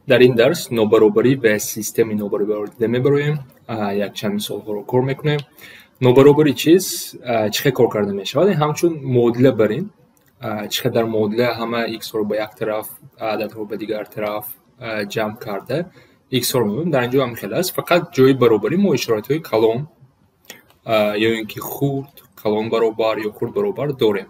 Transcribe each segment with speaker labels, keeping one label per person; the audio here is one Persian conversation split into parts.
Speaker 1: در این درس نوبرابری و سیستم نوبرابری رو دیده میبریم. یک چند مثال ها رو کار میکنیم. نوبرابری چیست؟ چه کار کرده میشود؟ همچون مدل برین چه در مدل همه x رو به یک طرف عدد رو به دیگر طرف جمع کرده x رو میبینیم. در اینجا هم خیلی است، فقط جای برابری ما اشارات های کلون یا اینکه خورد کلون برابر یا خورد برابر داریم.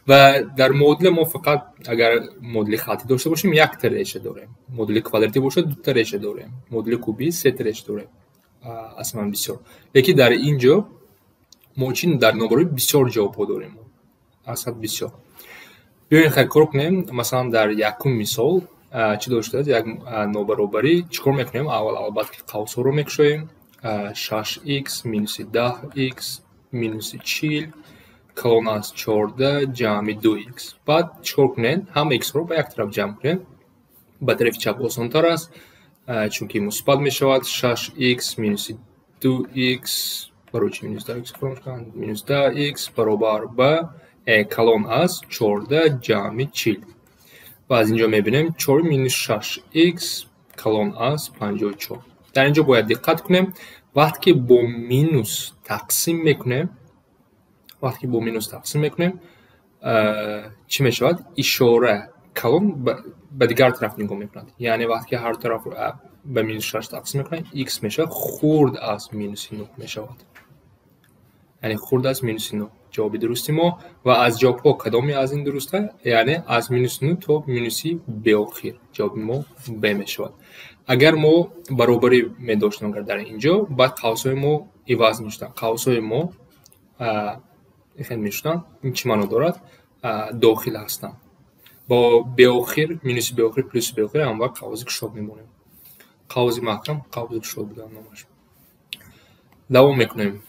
Speaker 1: و در مدل ما فقط اگر مدل خطی داشته باشیم یک تا ریشه داریم، مدل کواردراتی باشه دو تا ریشه داریم، مدل کوبی سه تا ریشه داریم. اصلا بسیار یکی در اینجا ما چین در نوبرابری بسیار جواب داریم، اصلا بسیار. بیاین خیلی کار کنیم. مثلا در یکم مثال چی داشته است؟ یک نوبرابری چیکار میکنیم؟ اول البته قوس رو میکشیم. 6x مینوس 10x مینوس 40 کلون از 14 جمع 2x. بعد چیکار کنین؟ هم x رو به یک طرف جمع کنین. به طرف چپ آسان تر است چون که مثبت می شود. 6x مینوس 2x برای چی مینوس 10x مینوس 10x برابر به کلون از 14 جمع 40. و از اینجا میبینیم 4 مینوس 6x کلون از 54. در اینجا باید دقت کنیم وقتی که با مینوس تقسیم میکنیم چی میشود؟ اشاره کلون به دیگر طرف نگاه میکند. یعنی وقتی که هر طرف به مینوس 6 تقسیم میکنیم x میشه خورد از مینوس 9 میشود. یعنی خورد از مینوس 9 جواب درستی ما. و از جواب ها کدامی از این درسته؟ یعنی از مینوس 9 تا مینوسی به آخر جواب ما ب میشود. اگر ما برابری می داشتیم در اینجا بعد قوس های ما عوض میشدن. قوس های ما خیلی میشدن. این چی معنی دارد؟ داخل هستن. با به آخر مینوس به آخر پلوس به آخر هم وقت قوس کشاد میمونیم. قوس محکم قوس کشاد بودن نامش. دوام میکنیم.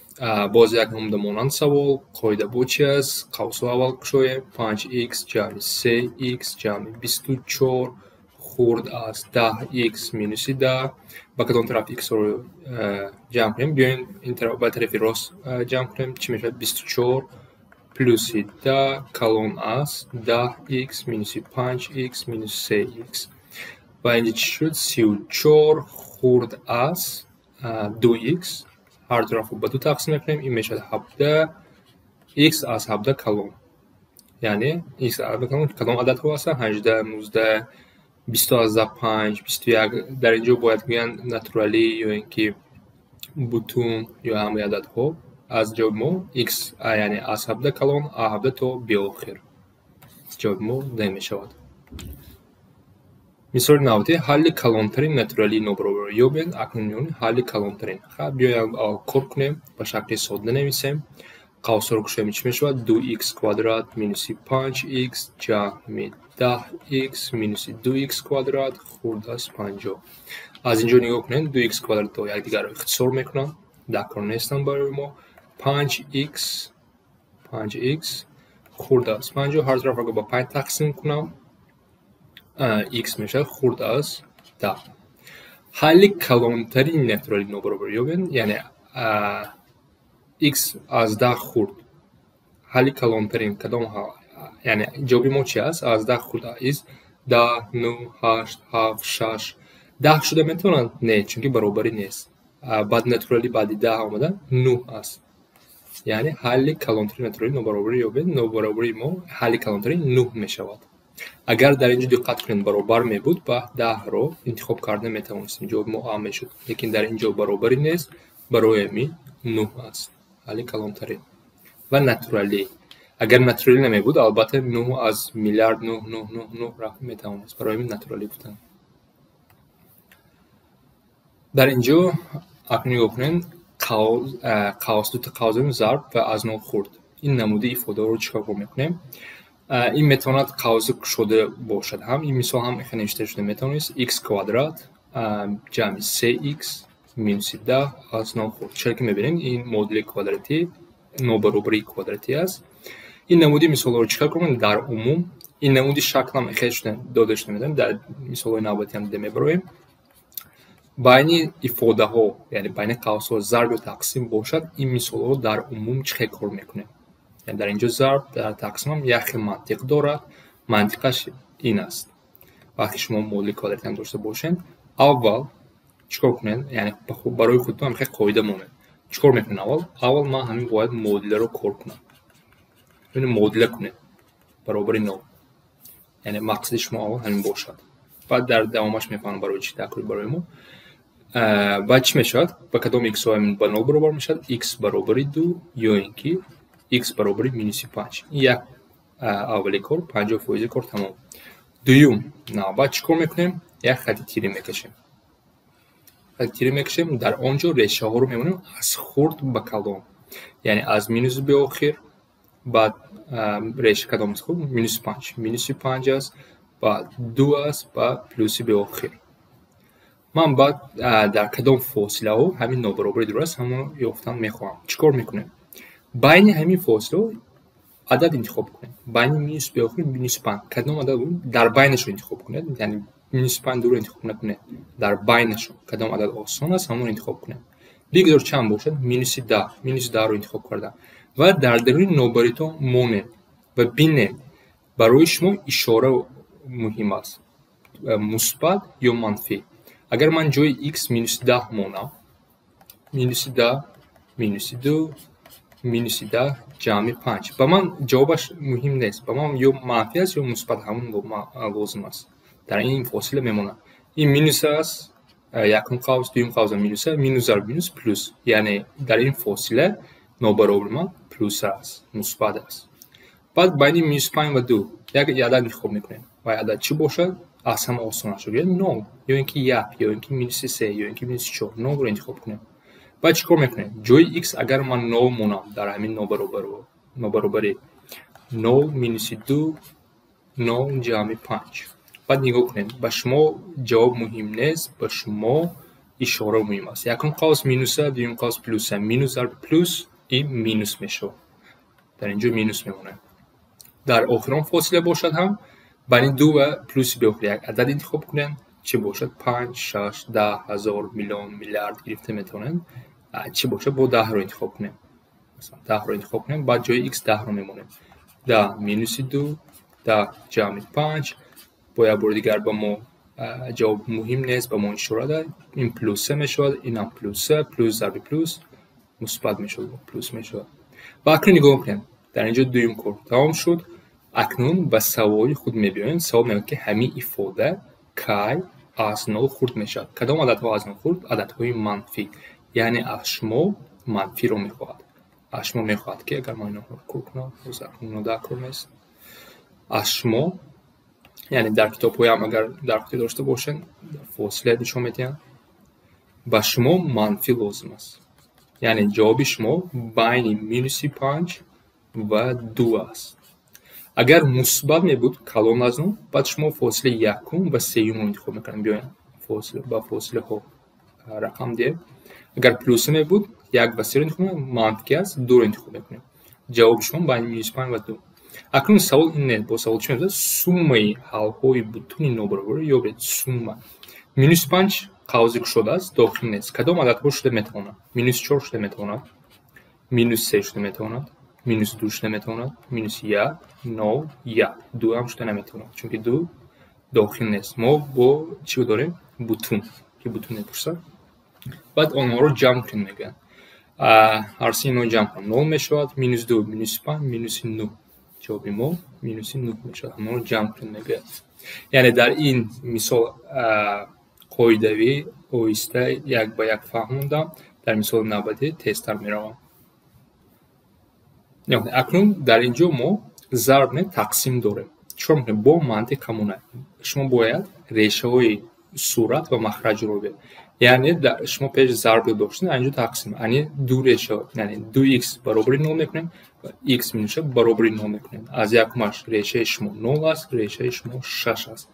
Speaker 1: باز یک نموده مانند سوال. قاعده با چی است؟ قوس ها اول کشایم. 5x جمع 3x جمع 24 خورد از 10x مینوس 10. با کدام طرف x رو جمع کنیم؟ بیاین این طرف به طرف راست جمع کنیم. چی میشه؟ 24 پلوس 10 کلون از 10x مینوس 5x مینوس 3x. و اینجا چی شد؟ 34 خورد از 2x. هر طرف رو به دو تقسیم میکنیم. این میشه 17 x از 17 کلون. یعنی x از 17 کلون کدام عدد ها هستن؟ 18 19 20 از 5 21. در اینجا باید بگن ناتورالی یا اینکه بوتون یا همه عدد ها. از جواب ما x یعنی از 17 کلون 17 تا به آخر جواب ما ده می شود. مثال 90 حل کلانترین ناتورالی نوبرابری یابید. اکنون حل کلانترین. خب بیایم کار کنیم. به شکل ساده نویسیم. قوس رو کشیم چی می شود؟ 2x کوادرات مینوس 5x جمع 10x مینوس 2x کوادرات خورد از 50. از اینجا نگاه کنین 2x کوادرات تا یکدیگر رو اختصار میکنن. دکار نیستن برای ما. 5x خورد از 50 هر طرف رو با 5 تقسیم کنم x میشه خورد از 10. حل کلانترین ناتورالی نوبرابری یابید. یعنی x از 10 خورد. حل کلانترین کدام ها؟ یعنی جواب ما چی است؟ از 10 خورد از 10 9 8 7 6 10 شده میتونن؟ نه، چون که برابری نیست. بعد ناتورالی بعد 10 آمدن 9 است. یعنی حل کلانترین ناتورالی نوبرابری یابید. نوبرابری ما حل کلانترین 9 می شود. اگر در اینجا دقت کنید برابر می بود با 10 رو انتخاب کرده میتونستیم جواب ما هم میشد. لیکن در اینجا برابری نیست، برای می 9 است. حل کلانترین و ناتورالی. اگر ناتورالی نمی بود البته 9 از میلیارد 9 رقم میتونست. برای می ناتورالی بودن. در اینجا اکنون نگاه کنید قوس دو تا قوس ضرب و از نوع خورد. این نموده ifade رو چیکار میکنیم؟ این میتواند قوس شده باشد. هم این مثال هم خیلی نوشته شده میتونست x کوادرات جمع 3x مینوس 10 از نوع خورد. چرا که میبینیم این مدل کوادراتی نوبرابری کوادراتی است. این نموده مثال رو چیکار کنیم؟ در عموم این نموده شکل هم خیلی داده شده میدم. در مثال های نوبتی هم دیده میبریم. بین ifade ها یعنی بین قوس ها ضرب و تقسیم باشد. این مثال ها در عموم چه کار میکنه؟ یعنی در اینجا ضرب در تقسیم هم یک منطق دارد. منطقش این است. وقتی شما مدل کالری هم داشته باشین اول چیکار کنین؟ یعنی برای خودتون هم خیلی قاعده مونه. چیکار میکنین؟ اول من همین باید مدل رو کار کنم. یعنی مدل کنین برابر 9. یعنی مقصد شما اول همین باشد. بعد در دوامش میفهمم برای چی تکرار برای ما. بعد چی میشد؟ با کدام x همین با 9 برابر میشد. x برابر 2 یا اینکه x برابر مینوس 5. یک اولی کار 50% کار تمام. دوم نه بعد چیکار میکنیم؟ یک خط تیره میکشیم. خط تیره میکشیم در آنجا ریشه ها رو میمونیم از خرد به کلان. یعنی از مینوس به آخر بعد ریشه کدام است؟ مینوس 5. مینوس 5 است بعد 2 است بعد پلوس به آخر. من بعد در کدام فاصله ها همین نابرابری درست همون یافتن میخواهم. چیکار میکنیم؟ بین همین فاصله عدد انتخاب کنید. بین مینوس به آخر مینوس 5 کدام عدد در بینش رو انتخاب کنید. یعنی مینوس 5 رو انتخاب نکنید. در بینش کدام عدد آسان است همون انتخاب کنید. دیگر چند باشد؟ مینوس 10. مینوس 10 رو انتخاب کردم و در درون نابرابری مونه و بینید برای شما اشاره مهم است. مثبت یا منفی. اگر من جای x مینوس 10 مونم مینوس 10 مینوس 2 مینوس 10 جمع 5 با من جوابش مهم نیست. با من یا منفی است یا مثبت همون لازم است. در این فاصله میمونه. این مینوس است یکم قوس دوم قوس مینوس مینوس در مینوس پلوس. یعنی در این فاصله نابرابری من پلوس است مثبت است. بعد بین مینوس 5 و 2 یک عدد انتخاب میکنیم و عدد چی باشد؟ از هم آسان شد. یعنی 9 یا اینکه 1 یا اینکه مینوس 3 یا اینکه مینوس 4 9 رو انتخاب کنیم. بعد چیکار میکنیم؟ جای x اگر من 9 مونم در همین نابرابری 9 مینوس 2 9 جمع 5. بعد نگاه کنید به شما جواب مهم نیست به شما اشاره مهم است. یکم قوس مینوس دوم قوس پلوس. مینوس در پلوس این مینوس میشه. در اینجا مینوس میمونه. در آخران فاصله باشد هم بین 2 و پلوس به آخر یک عدد انتخاب کنین. چه باشد؟ 5 6 10 هزار میلیون میلیارد گرفته میتونن. چه باشه؟ با 10 رو انتخاب کنیم. مثلا 10 رو انتخاب کنیم بعد جای x 10 رو میمونه. 10 مینوس 2 10 جمع 5 با یک بار دیگر با ما جواب مهم نیست با ما اشاره داد. این پلوس میشود این هم پلوس پلوس ضرب پلوس مثبت میشود پلوس میشود. و اکنون نگاه کنیم در اینجا دوم کار تمام شد. اکنون به سوال خود میبینیم. سوال میگه که همین ifade کی از 9 خورد میشود. کدام عددها از 9 خورد؟ عددهای منفی. یعنی از شما منفی رو میخواهد. از شما میخواهد که اگر ما اینو کار کنم اینو در کار نیست. از شما یعنی در کتاب های هم اگر در خطی داشته باشین فاصله نشون میدین به شما منفی لازم است. یعنی جواب شما بین مینوس 5 و 2 است. اگر مثبت می بود کلان از اون بعد شما فاصله یکم و سیوم رو انتخاب میکنیم. بیاین فاصله با فاصله ها رقم دیم. اگر پلوس می بود 1 و 3 رو انتخاب میکنیم. منفی است 2 رو انتخاب میکنیم. جواب شما بین مینوس 5 و 2. اکنون سوال اینه با سوال چی میشه؟ سومه حالهای بتون نابرابری یا برید سومه مینوس 5 قوزی شده است داخل نیست. کدام عددها شده میتواند؟ مینوس 4 شده میتواند. مینوس 3 شده میتواند. مینوس 2 شده میتواند. مینوس 1 9 1 2 هم شده نمیتواند چون که 2 داخل نیست. ما با چی داریم؟ بتون که بتون میپرسد. بعد آنها رو جمع کنیم میگن هر سه اینو جمع کنیم 9 میشود. مینوس 2 مینوس 5 مینوس 9 جواب ما مینوس 9 میشود. همون رو جمع کنیم میگه. یعنی در این مثال قاعدوی آهسته یک با یک فهموندم. در مثال نبدی تستر میروم. اکنون در اینجا ما ضرب تقسیم داریم. چون با منطق کمونه شما باید ریشه های صورت و مخرج رو ببینید. یعنی شما پیش ضرب داشتین اینجا تقسیم یعنی دو ریشه یعنی 2x برابر 9 میکنیم و x مینوشه برابر 9 میکنیم. از یکمش ریشه شما 9 است ریشه شما 6 است.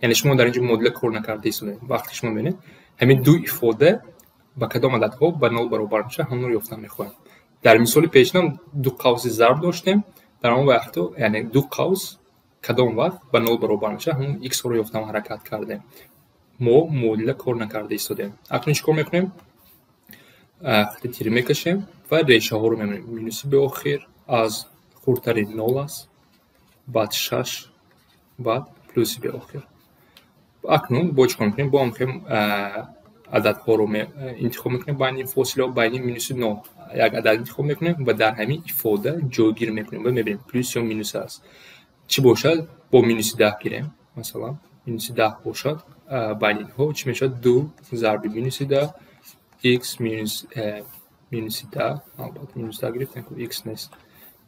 Speaker 1: یعنی شما در اینجا مدل کار نکرده اید. وقتی شما ببینید همین دو ifade با کدام عددها به 0 برابر میشه همون رو یافتن میخوایم. در مثال پیشنم دو قوس ضرب داشتیم. در اون وقت یعنی دو قوس کدام وقت به 0 برابر میشه همون x رو یافتن حرکت کردیم. ما مدل کار نکرده ایستادیم. اکنون چیکار میکنیم؟ خط تیره میکشیم و ریشه ها رو میمونیم. مینوس به آخر از خردترین 0 است بعد 6 بعد پلوس به آخر. اکنون با چیکار میکنیم؟ با میخوایم عددها رو انتخاب میکنیم بین این فاصله و بین مینوس 9 یک عدد انتخاب میکنیم و در همین ifade جایگیری میکنیم و میبینیم پلیس یا مینوس است. چی باشد؟ با مینوس 10 گیریم، مثلا مینوس 10 باشد بین اینها چی میشد؟ 2 ضرب مینوس 10 x مینوس 10 البته مینوس 10 گرفتیم که x نیست،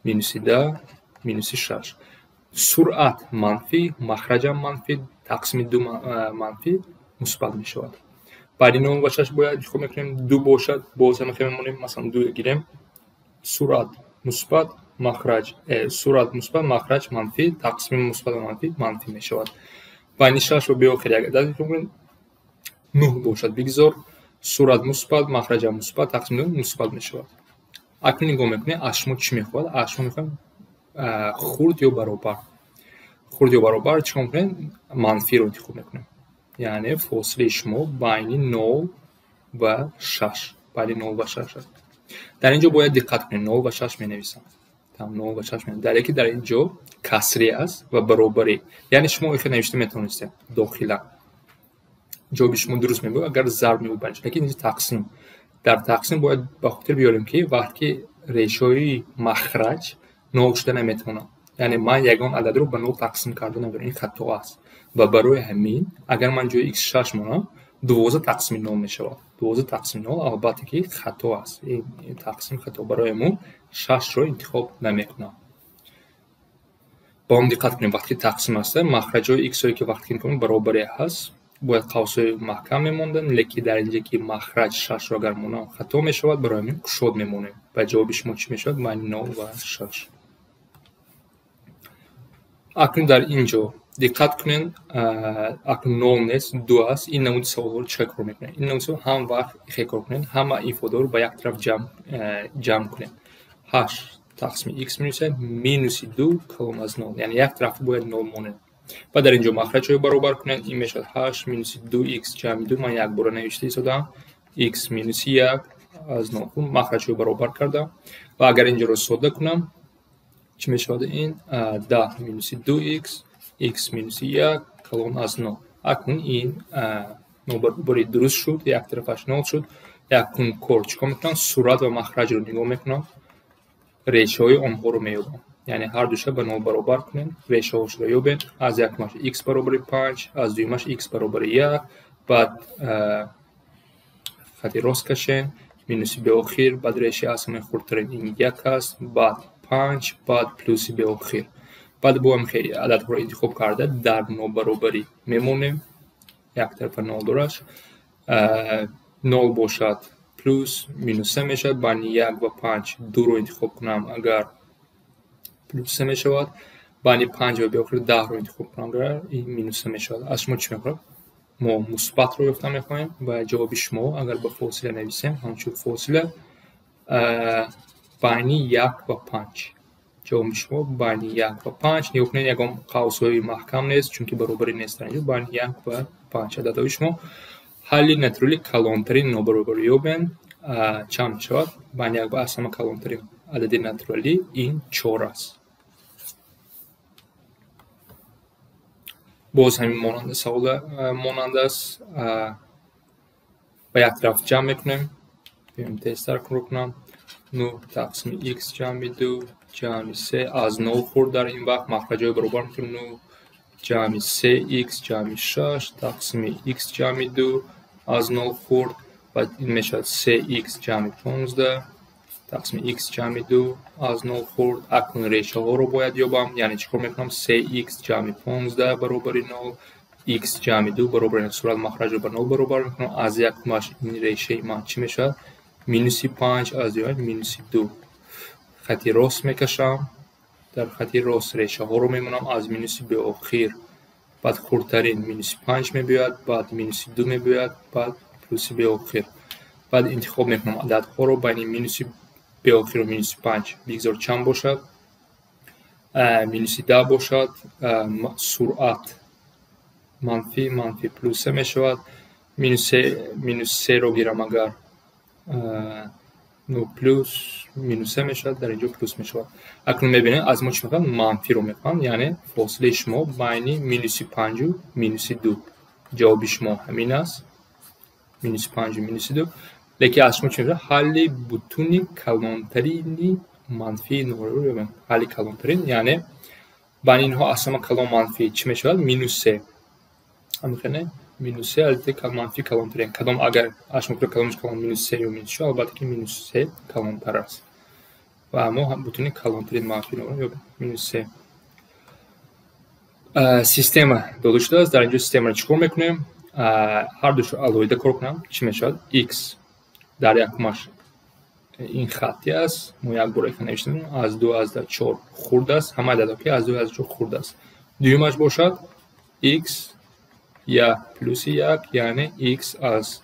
Speaker 1: مینوس 10 مینوس 6. سرعت منفی، مخرج منفی، تقسیم 2 منفی مثبت می شود. بعد این اون باشش باید انتخاب میکنیم 2 باشد، باز هم میمونیم مثلا 2 گیریم، سرعت مثبت مخرج سرعت مثبت مخرج منفی، تقسیم مثبت منفی می شود. بعد این 6 رو به آخر یک عدد انتخاب کنیم 9 باشد بگذار، سرعت مثبت مخرج مثبت تقسیم 2 مثبت می شود. اکنون نگاه میکنیم از شما چی میخواد؟ از شما میخوایم خرد یا برابر. خرد یا برابر چیکار میکنیم؟ منفی رو انتخاب میکنیم، یعنی فاصله شما بین 9 و 6 بین 9 و 6 است. در اینجا باید دقت کنید 9 و 6 می نویسم، تمام 9 و 6 می، در اینکه در اینجا کسری است و برابری، یعنی شما اینو نوشته میتونید داخلا جواب شما درست میبود اگر ضرب میبود بنش، لیکن اینجا تقسیم، در تقسیم باید به خاطر بیاریم که وقتی ریشوی مخرج 9 شده نمیتونه، یعنی من یگان عدد رو به 9 تقسیم کرده نمیتونم، این خطا است و برای همین اگر من جای x 6 مونم 12 تقسیم 9 میشود. 12 تقسیم 9 البته که خطا است، این تقسیم خطا، برای ما 6 رو انتخاب نمیکنم. با هم دقت کنیم وقتی تقسیم است مخرج های x هایی که وقتی کنیم برابری هست باید قوس‌های محکم میموندن، لیکن در اینجا که مخرج 6 را اگر مونم خطا میشود برای همین گشاد میمونه و جوابش ما چی میشود؟ بین 9 و 6. اکنون در اینجا دقت کنین، اکنون 9 نیست 2 است. این نمود سوال رو چک رو میکنین، این نمود سوال هم وقت خیلی کنین، همه ifade رو به یک طرف جمع کنین. 8 تقسیم x میشه مینوس 2 کلم از 9، یعنی یک طرف باید 9 مونه و در اینجا مخرج رو برابر کنین. این میشه 8 مینوس 2x جمع 2، من یک بار نوشته ایستادم x مینوس 1 از 9 مخرج رو برابر کردم و اگر اینجا رو ساده کنم چی میشود؟ این 10 مینوس 2x x مینوس 1 کلون از 9. اکنون این نوبری درست شد، یک طرفش 9 شد. اکنون کار چیکار میکنم؟ سرعت و مخرج رو نگاه میکنم، ریشه های آنها رو میابم، یعنی هر دوشه به 9 برابر کنیم، ریشه هاش رو یابین. از یک ماش x برابر 5، از دوی ماش x برابر 1، بعد خط راست کشین مینوس به آخر، بعد ریشه اصلا خردترین این 1 است، بعد 5، بعد پلوسی به آخر. بعد با هم خیلی عدد رو انتخاب کرده در 9 برابری میمونیم، یک طرف 9 دارش 0 باشد پلوس مینوس 3 میشه، بین 1 و 5 2 رو انتخاب کنم اگر پلوس 3 میشود، بین 5 و به آخر 10 رو انتخاب کنم اگر این مینوس 3 میشود. از شما چی میخواد؟ ما مثبت رو یافته میخوایم و جواب شما اگر به فاصله نویسیم همچون فاصله بین 1 و 5، جواب شما بین 1 و 5. نگاه کنید یکم قوس‌های محکم نیست چون که برابری نیست، اینجا بین 1 و 5 عددهای شما. حل نترلی کلانترین نابرابری یابین چند میشود؟ بین 1 و اصلا کلانترین عدد نترلی این 4 است. باز همین مانند سوال مانند است، به یک طرف جمع میکنیم، بیایم تستر کنم 9 تقسیم x جمع 2 جمع 3 از 9 خورد، در این وقت مخرج های برابر میکنیم 9 جمع 3x جمع 6 تقسیم x جمع 2 از 9 خورد و این میشد 3x جمع 15 تقسیم x جمع 2 از 9 خورد. اکنون ریشه ها رو باید یابم، یعنی چیکار میکنم؟ 3x جمع 15 برابر 9 x جمع 2 برابر این صورت مخرج رو به 9 برابر میکنم، از یک ماش این ریشه ما چی میشه؟ مینوس 5 از دیوار مینوس 2. خطی راست میکشم، در خطی راست ریشه ها رو میمونم از مینوس به آخر، بعد خردترین مینوس 5 میباید، بعد مینوس 2 میباید، بعد پلوس به آخر. بعد انتخاب میکنم عدد ها رو بین مینوس به آخر و مینوس 5 بگذار چند باشد؟ مینوس 10 باشد. سرعت منفی پلوس میشود، مینوس 3 رو گیرم اگر 9 پلوس مینوس میشود، در اینجا پلوس میشود. اکنون میبینید از ما چی میخوان؟ منفی رو میخوان، یعنی فاصله شما بین مینوس 5 و مینوس 2 جواب شما همین است. مینوس 5 و مینوس 2. لیکن از شما چی میشه؟ حل بتونی کلانترینی منفی نمره رو ببین. حل کلانترین یعنی بین اینها اصلا کلان منفی چی میشه؟ مینوس 3. همینه مینوس 3 البته منفی کلانترین. کدام اگر از شما کلانش کلان مینوس 3 و مینوس 4 البته که مینوس 3 کلانتر است. و اما بتونی کلانترین منفی نمره رو مینوس 3. سیستم داده شده است. در اینجا سیستم را چیکار میکنیم؟ هر دوش رو علایده کار کنم چی میشود؟ x در یکمش این خطی است. ما یک بار نوشتیم از 2 از 4 خورده است. همه عددا که از 2 از 4 خورده است. دویمش باشد x یا پلوس 1 یعنی x از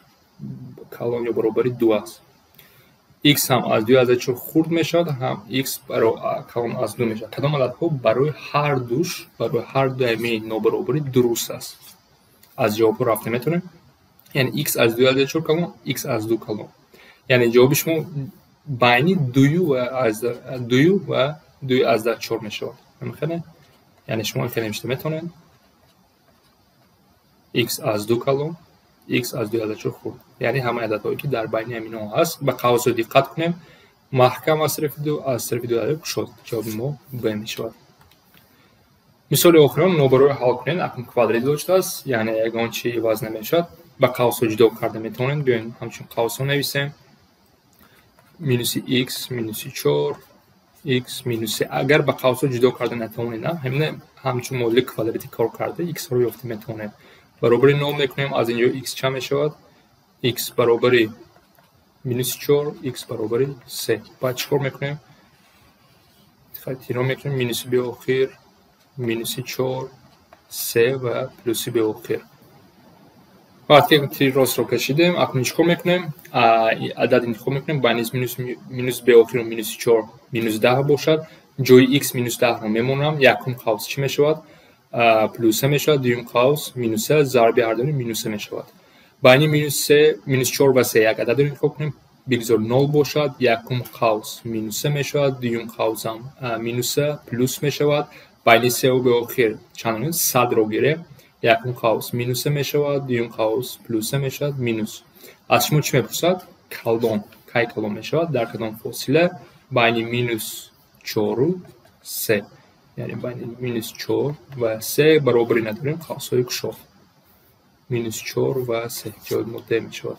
Speaker 1: کلان یا برابری 2 است. x هم از 2 از 4 خورد میشد، هم x برای کلان از 2 میشد. کدام عددها برای هر دوش برای هر دو همین نابرابری درست است. از جواب رفته میتونه. یعنی x از 2 از 4 کلان، x از 2 کلان. یعنی جواب شما بین 2 از 2 از 4 میشود. میخونه؟ یعنی شما که نمیشته میتونن x از 2 کلان، x از 2 از 4 خورد. یعنی همه عددهایی که در بین همین ها هست. به قوس دقت کنیم. محکم از طرف 2 از طرف 2 عدد شد. جواب ما ب میشود. مثال آخرین نوبرو حل کنین. اکنون کوادرات داشته است. یعنی یگان چی عوض نمیشد. به قوس جدا کرده میتونین. بیاین همچون قوس نویسیم. مینوس x مینوس 4 x مینوس 3. اگر به قوس جدا کرده نتونین همین همچون مدل کوادراتی کار کرده x رو یافت میتونیم. برابر 9 میکنیم. از اینجا x چه میشود؟ x برابر مینوس 4 x برابر 3. بعد چیکار میکنیم؟ خطی رو میکنیم. مینوس به آخر مینوس 4 3 و پلوس به آخر. وقتی که تیر راست رو کشیدیم اکنون چیکار میکنیم؟ عدد انتخاب میکنیم. بین مینوس به آخر و مینوس 4 مینوس 10 باشد. جای x مینوس 10 رو میمونم. یکم قوس چی میشود؟ پلوس میشود. دوم قوس مینوس ضرب هر دو مینوس میشود. بین مینوس 4 و 3 یک عدد انتخاب کنیم. بگذار 0 باشد. یکم قوس مینوس میشود. دوم قوس هم مینوس پلوس میشود. بین 3 و به آخر چند 100 رو گیره. یکم قوس مینوس میشود. دوم قوس پلوس میشود. مینوس. از شما چی میپرسد؟ کلان کی کلان میشود؟ در کدام فاصله؟ بین مینوس 4 و 3. یعنی بین مینوس 4 و 3 برابری نداریم. قوس های کشاف مینوس 4 و 3 جای مده میشود.